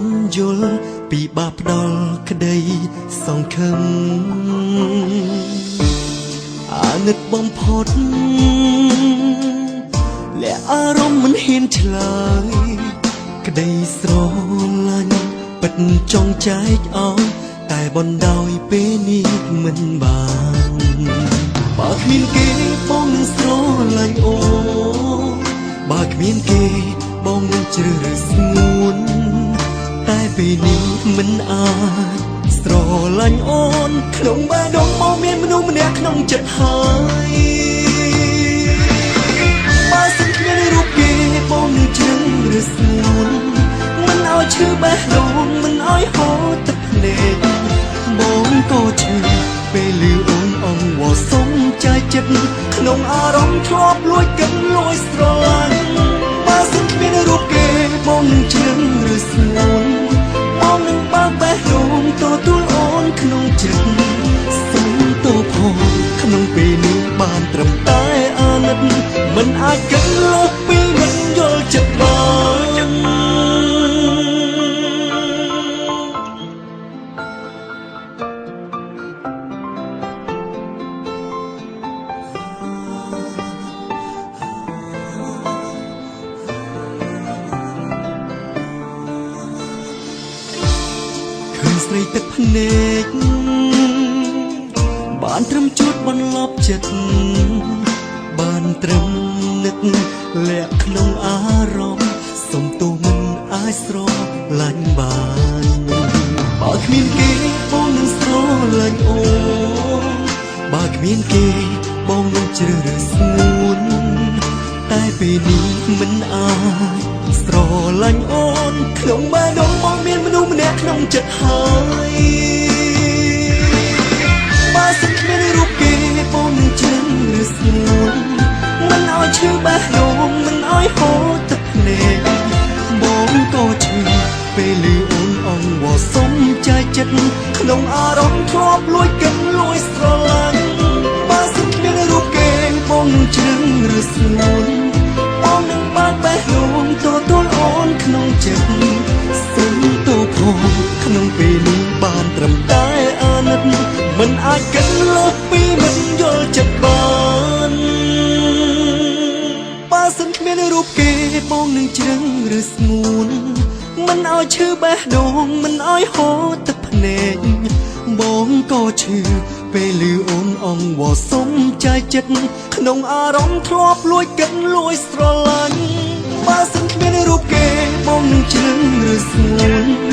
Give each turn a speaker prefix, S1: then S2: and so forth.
S1: នយល់ពីបាបផ្ដាល់ក្តីសង្ឃឹមអាណិតបំផុតและអារម្មណ៍មិនហ៊ានឆ្លើយក្តីស្រឡាញ់ពិតចង់ចែកអោយតែបណ្ដោយពេលនេះមិនបានបើគ្មានគេបងនឹងស្រឡាញ់អូនបើគ្មានគេបងនឹងជ្រើសរើសស្ងួនតែពេលនេះមិនអាចស្រឡាញ់អូនក្នុងបេះដូងមកមានមនុស្សម្នាក់ក្នុងចិត្តហើយបើសិនគ្មានរូបគេបងនឹងជ្រើសរើសស្ងួនមិនឲ្យឈឺបេះដូងមិនឲ្យហូរទឹកភ្នែកបងក៏ឈឺពេលឮអូនអងវ៉ាសុំចែកចិត្តក្នុងអារម្មណ៍ធ្លាប់លួចកិនលួចស្រឡាញ់បើសិនគ្មានរូបគេបងនឹងជ្រើសរើសស្ងួនបងនឹងបើកបេះដូងទទួលអូនក្នុងចិត្តសុំទោសផងក្នុងពេលនេះបានត្រឹមតែអាណិតមិនអាចកិនលើសពីមិនយល់ចិត្តបានស្រីទឹកភ្នែកបានត្រឹមជួតបន្លប់ចិត្តបានត្រឹមនឹកលាក់ក្នុងអារម្មណ៍សុំទោសមិនអាចស្រឡាញ់បានបើគ្មានគេបងនឹងស្រឡាញ់អូនបើគ្មានគេបងនឹងជ្រើសរើសស្ងួនតែពេលនេះមិនអាចស្រឡាញ់អូនក្នុងបេះដូងបងមានមនុស្សម្នាក់ក្នុងចិត្តហើយបើសិនគ្មានរូបគេបងនឹងជ្រើសរើសស្ងួនមិនឲ្យឈឺបេះដូងមិនឲ្យហូរទឹកភ្នែកបងក៏ឈឺពេលឮអូនអងវ៉ាសុំចែកចិត្តក្នុងអារម្មណ៍ធ្លាប់លួចកិនលួចស្រឡាញ់បើសិនគ្មានរូបគេបងនឹងជ្រើសរើសស្ងួនបងនឹងបើកបេះដូងទទួលអូនក្នុងចិត្តសុំទោសផងក្នុងពេលនេះបានត្រឹមតែអាណិតមិនអាចកិនលើសពីមិនយល់ចិត្តបានបើសិនគ្មានរូបគេបងនឹងជ្រើសរើសស្ងួនមិនឲ្យឈឺបេះដូងមិនឲ្យហូរទឹកភ្នែកបងក៏ឈឺពេលឮអូនអងវ៉ាសុំចែកចិត្តក្នុងអារម្មណ៍ធ្លាប់លួចកិនលួចស្រឡាញ់បើសិនគ្មានរូបគេបងនឹងជ្រើសរើសស្ងួន